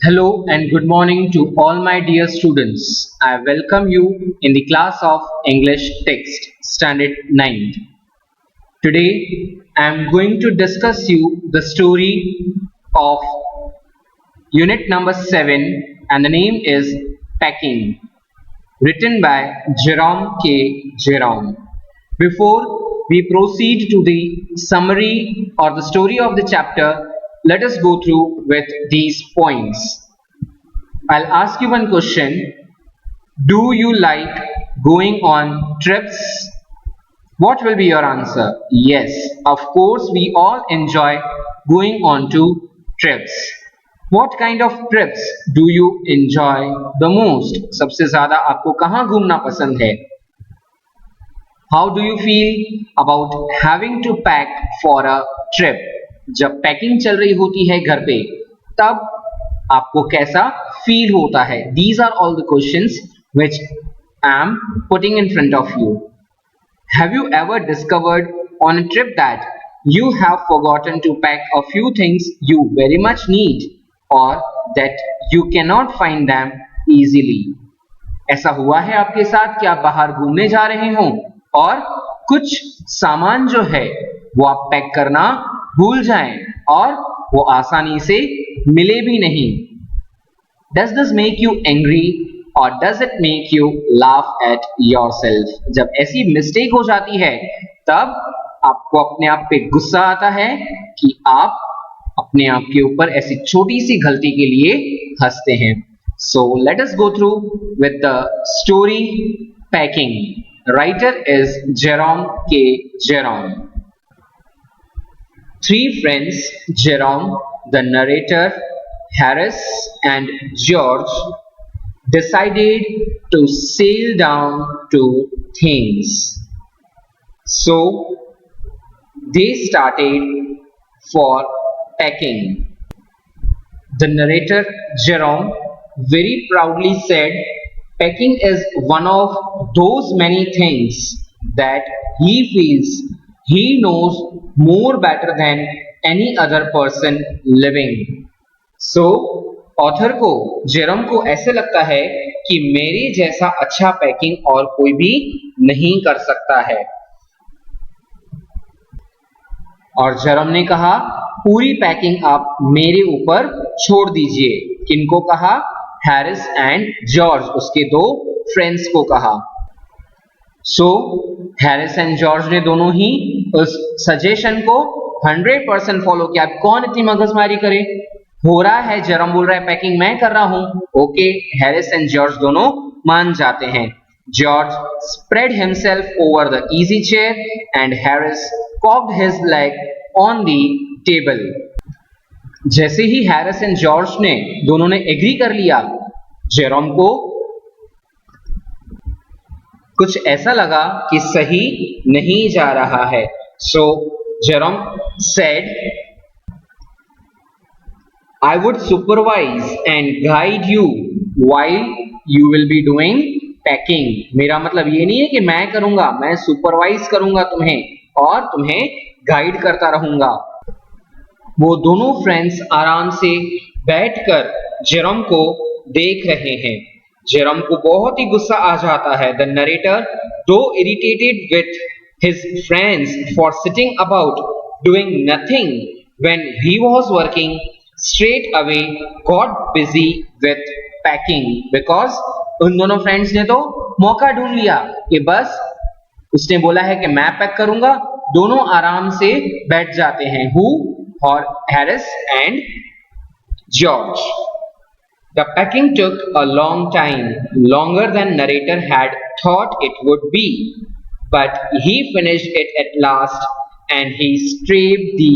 Hello and good morning to all my dear students. I welcome you in the class of English Text Standard 9. Today I am going to discuss you the story of unit number 7 and the name is Packing, written by Jerome K. Jerome. Before we proceed to the summary or the story of the chapter, let us go through with these points. I'll ask you one question. Do you like going on trips? What will be your answer? Yes, of course, we all enjoy going on to trips. What kind of trips do you enjoy the most? सबसे ज़्यादा आपको कहाँ घूमना पसंद है? How do you feel about having to pack for a trip? जब packing चल रही होती है घर पे, तब आपको कैसा फील होता है? These are all the questions which I am putting in front of you. Have you ever discovered on a trip that you have forgotten to pack a few things you very much need or that you cannot find them easily? ऐसा हुआ है आपके साथ कि आप बाहर घूमने जा रहे हों और कुछ सामान जो है वो आप पैक करना भूल जाएं और वो आसानी से मिले भी नहीं. Does this make you angry or does it make you laugh at yourself? जब ऐसी मिस्टेक हो जाती है तब आपको अपने आप पे गुस्सा आता है कि आप अपने आप के ऊपर ऐसी छोटी सी गलती के लिए हंसते हैं. So let us go through with the story Packing. Writer is Jerome K. Jerome. Three friends, Jerome, the narrator, Harris, and George, decided to sail down to Thames. So they started for packing. The narrator, Jerome, very proudly said, packing is one of those many things that he feels he knows more better than any other person living. So, author को जेरम को ऐसे लगता है कि मेरे जैसा अच्छा packing और कोई भी नहीं कर सकता है. और जेरम ने कहा पूरी पैकिंग आप मेरे ऊपर छोड़ दीजिए. किनको कहा? हैरिस एंड जॉर्ज, उसके दो फ्रेंड्स को कहा. सो हैरिस एंड जॉर्ज ने दोनों ही उस सजेशन को 100% फॉलो किया. कौन इतनी मगजमारी करे? हो रहा है, जेरम बोल रहा है पैकिंग मैं कर रहा हूं. ओके, हैरिस एंड जॉर्ज दोनों मान जाते हैं. George spread himself over the easy chair and Harris cocked his leg on the table. जैसे ही हैरिस एंड जॉर्ज ने दोनों ने एग्री कर लिया, जेरोम को कुछ ऐसा लगा कि सही नहीं जा रहा है. So Jerome said, I would supervise and guide you while you will be doing packing. मेरा मतलब ये नहीं है कि मैं करूंगा, मैं सुपरवाइज करूंगा तुम्हें और तुम्हें गाइड करता रहूंगा. वो दोनों फ्रेंड्स आराम से बैठकर जेरोम को देख रहे हैं. जेरोम को बहुत ही गुस्सा आ जाता है. द नरेटर, दो irritated with his friends for sitting about doing nothing when he was working, straight away got busy with packing because उन दोनों फ्रेंड्स ने तो मौका ढूंढ लिया कि बस उसने बोला है कि मैं पैक करूंगा. दोनों आराम से बैठ जाते हैं. Who? और Harris and George. The packing took a long time, longer than narrator had thought it would be, but he finished it at last and he strapped the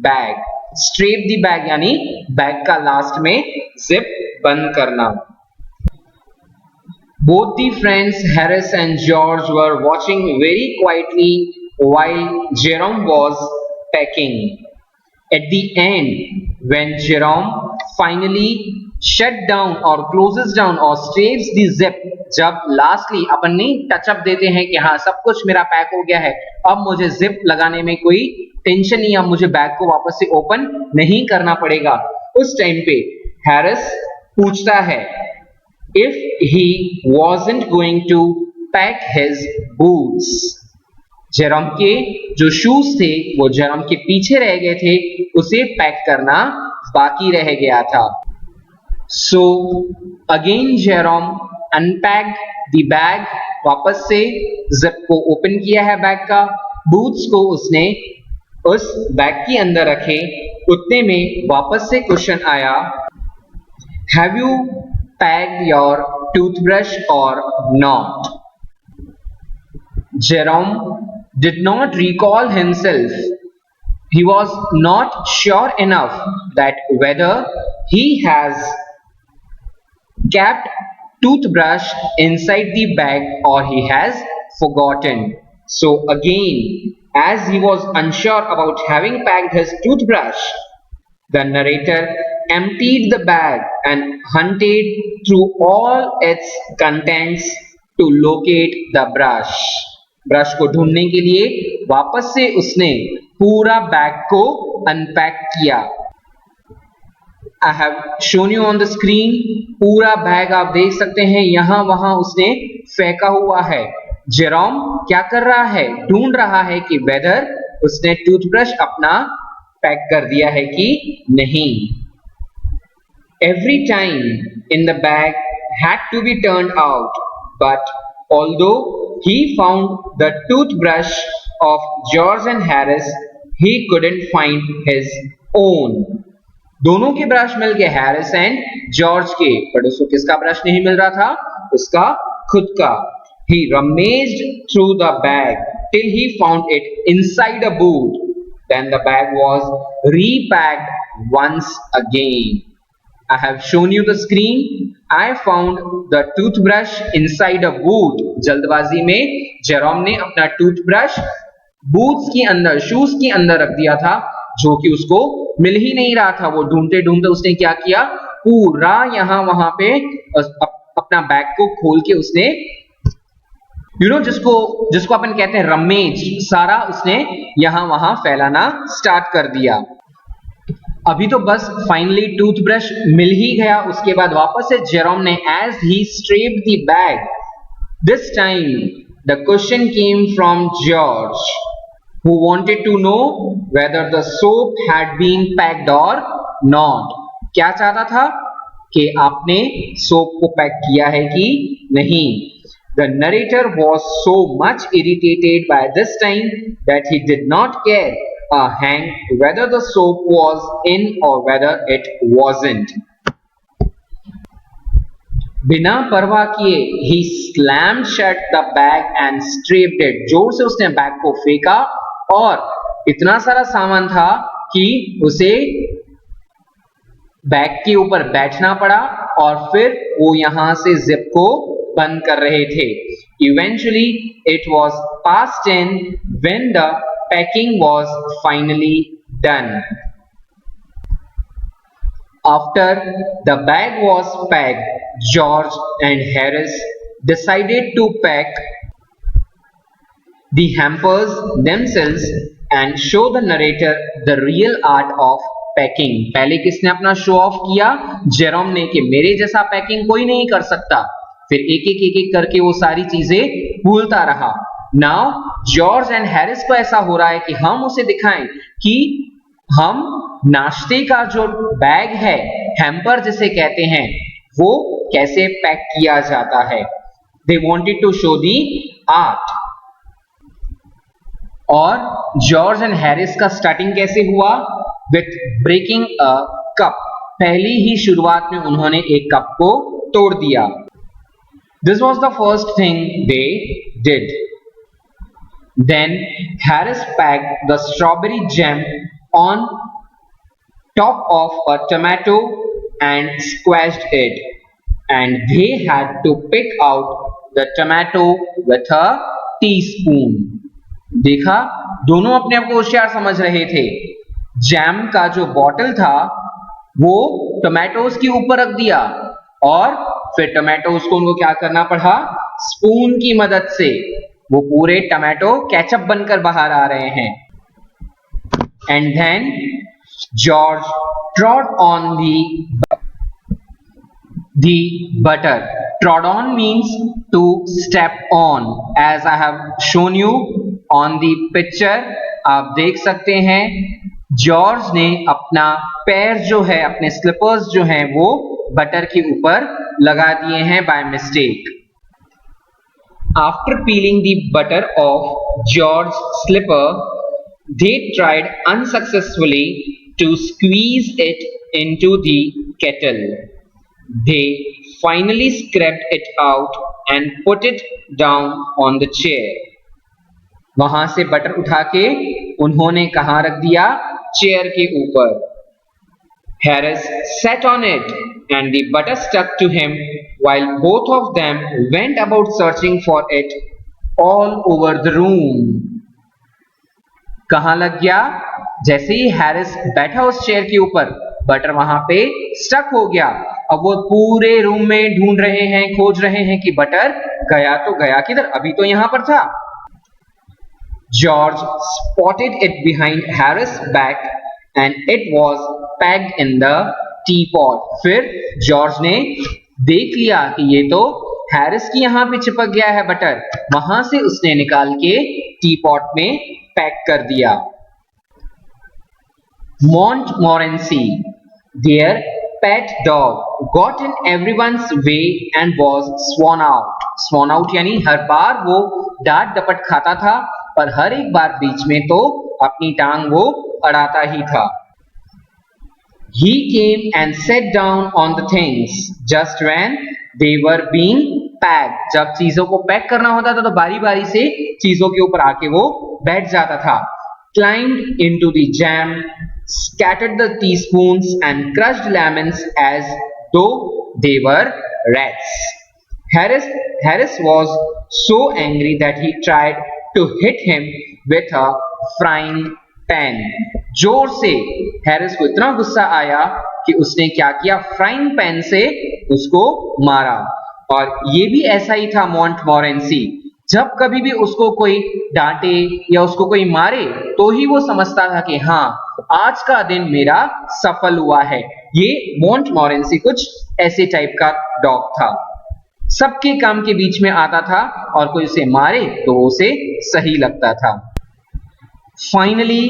bag. Strap the bag यानी bag का last में zip बंद करना. Both the friends Harris and George were watching very quietly while Jerome was packing. At the end, when Jerome finally shut down or closes down or straps the zip, जब lastly अपन नहीं touch-up देते हैं कि हाँ सब कुछ मेरा pack हो गया है, अब मुझे जिप लगाने में कोई टेंशन नहीं, अब मुझे बैग को वापस से ओपन नहीं करना पड़ेगा. उस टाइम पे हैरिस पूछता है if he wasn't going to pack his boots. Jerome के जो शूज थे वो जेरोम के पीछे रह गए थे, उसे पैक करना बाकी रह गया था. So again Jerome unpacked the bag. वापस से जिप को ओपन किया है बैग का. बूट्स को उसने उस बैग के अंदर रखे. उतने में वापस से क्वेश्चन आया, Have you packed your toothbrush or not? Jerome did not recall himself. He was not sure enough that whether he has kept toothbrush inside the bag or he has forgotten. So again, as he was unsure about having packed his toothbrush, the narrator emptied the bag and hunted through all its contents to locate the brush. Brush को ढूंढने के लिए वापस से उसने पूरा bag को unpack किया. I have shown you on the screen. पूरा बैग आप देख सकते हैं यहां वहां उसने फेंका हुआ है. जेरोम क्या कर रहा है? ढूंढ रहा है कि वेदर उसने टूथब्रश अपना पैक कर दिया है कि नहीं. Every time in the bag had to be turned out, but although he found the toothbrush of George and Harris, he couldn't find his own. दोनों के ब्रश मिल गए, हैरिस एंड जॉर्ज के, पर उसको किसका ब्रश नहीं मिल रहा था? उसका खुद का. He rummaged through the bag till he found it inside a boot. Then the bag was repacked once again. I have shown you the screen. I found the toothbrush inside a boot. जल्दबाजी में Jerome ने अपना toothbrush boots के अंदर, shoes के अंदर रख दिया था, जो कि उसको मिल ही नहीं रहा था. वो ढूंढते ढूंढते उसने क्या किया? पूरा यहां वहां पे अपना बैग को खोल के उसने जिसको अपन कहते हैं रमेज, सारा उसने यहां वहां फैलाना स्टार्ट कर दिया. अभी तो बस फाइनली टूथब्रश मिल ही गया. उसके बाद वापस से जेरोम ने as he strapped the bag, this time the question came from George, who wanted to know whether the soap had been packed or not. क्या चाहता था? कि आपने सोप को पैक किया है कि नहीं. The narrator was so much irritated by this time that he did not care a hang whether the soap was in or whether it wasn't. बिना परवाह किए he slammed shut the bag and stripped it. जोर से उसने bag को फेंका और इतना सारा सामान था कि उसे बैग के ऊपर बैठना पड़ा और फिर वो यहां से जिप को बंद कर रहे थे. Eventually it was past 10 when the packing was finally done. After the bag was packed, George and Harris decided to pack the hampers themselves and show the narrator the real art of packing. पहले किसने अपना show off किया? Jerome ने, कि मेरे जैसा packing कोई नहीं कर सकता. फिर एक एक करके वो सारी चीजें भूलता रहा. नाउ जॉर्ज एंड हैरिस को ऐसा हो रहा है कि हम उसे दिखाएं कि हम नाश्ते का जो बैग है, हैम्पर जिसे कहते हैं, वो कैसे पैक किया जाता है. They wanted to show the art. और जॉर्ज एंड हैरिस का स्टार्टिंग कैसे हुआ? With breaking a cup. पहली ही शुरुआत में उन्होंने एक कप को तोड़ दिया. This was the first thing they did. Then Harris packed the strawberry jam on top of a tomato and squashed it, and they had to pick out the tomato with a teaspoon. देखा, दोनों अपने आप को होशियार समझ रहे थे. Jam का जो बॉटल था वो टोमेटोज के ऊपर रख दिया और फिर टोमेटोज को उनको क्या करना पड़ा? स्पून की मदद से वो पूरे टोमेटो केचप बनकर बाहर आ रहे हैं. And then George trod on the the butter. Trod on means to step on. As I have shown you on the picture, आप देख सकते हैं जॉर्ज ने अपना पैर जो है, अपने स्लिपर्स जो हैं वो बटर के ऊपर लगा दिए हैं by mistake. After peeling the butter off George's slipper, they tried unsuccessfully to squeeze it into the kettle. They finally scraped it out and put it down on the chair. वहां से butter उठा के उन्होंने कहां रख दिया? Chair के ऊपर. Harris sat on it and the butter stuck to him while both of them went about searching for it all over the room. कहां लग गया? जैसे ही हैरिस बैठा उस चेयर के ऊपर, बटर वहां पे स्टक हो गया. अब वो पूरे रूम में ढूंढ रहे हैं, खोज रहे हैं कि बटर गया तो गया किधर, अभी तो यहां पर था. George spotted it behind Harris' back and it was packed in the teapot. फिर जॉर्ज ने देख लिया कि ये तो हैरिस की यहां पे चिपक गया है बटर. वहां से उसने निकाल के टीपॉट में पैक कर दिया. Montmorency, their pet dog, got in everyone's way and was sworn out. Sworn out यानी हर बार वो डांट डपट खाता था, पर हर एक बार बीच में तो अपनी टांग वो अड़ाता ही था. He came and sat down on the things just when they were being packed. जब चीजों को पैक करना होता था तो बारी बारी से चीजों के ऊपर आके वो बैठ जाता था. Climbed into the jam, scattered the teaspoons and crushed lemons as though they were rats. Harris was so angry that he tried to hit him with a frying pan. जोर से हैरिस को इतना गुस्सा आया कि उसने क्या किया? फ्राइंग पैन से उसको मारा. और ये भी ऐसा ही था मॉन्टमोरेंसी. जब कभी भी उसको कोई डांटे या उसको कोई मारे तो ही वो समझता था कि हाँ, आज का दिन मेरा सफल हुआ है. ये मॉन्टमोरेंसी कुछ ऐसे टाइप का डॉग था. सबके काम के बीच में आता था और कोई उसे मारे तो उसे सही लगता था. Finally,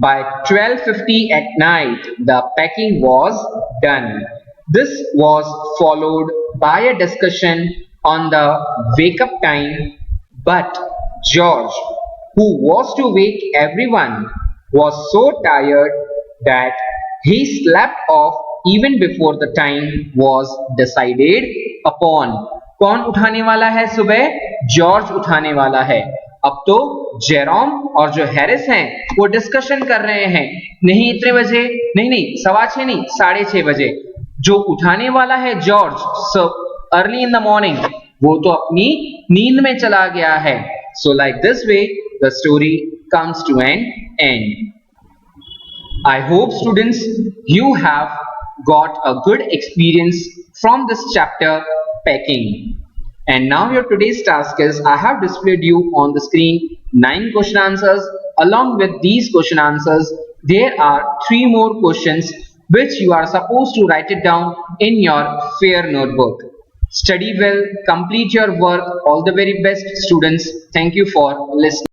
by 12:50 at night, the packing was done. This was followed by a discussion on the wake-up time, but George, who was to wake everyone, was so tired that he slept off even before the time was decided upon. कौन उठाने वाला है सुबह? George उठाने वाला है. अब तो जेरोम और जो हैरिस हैं वो डिस्कशन कर रहे हैं. नहीं इतने बजे, नहीं 6:15 नहीं 6:30 बजे. जो उठाने वाला है George early in the morning, वो तो अपनी नींद में चला गया है. So like this way the story comes to an end. I hope students you have got a good experience from this chapter packing. And now your today's task is I have displayed you on the screen 9 question answers. Along with these question answers, there are 3 more questions which you are supposed to write it down in your fair notebook. Study well, complete your work. All the very best students. Thank you for listening.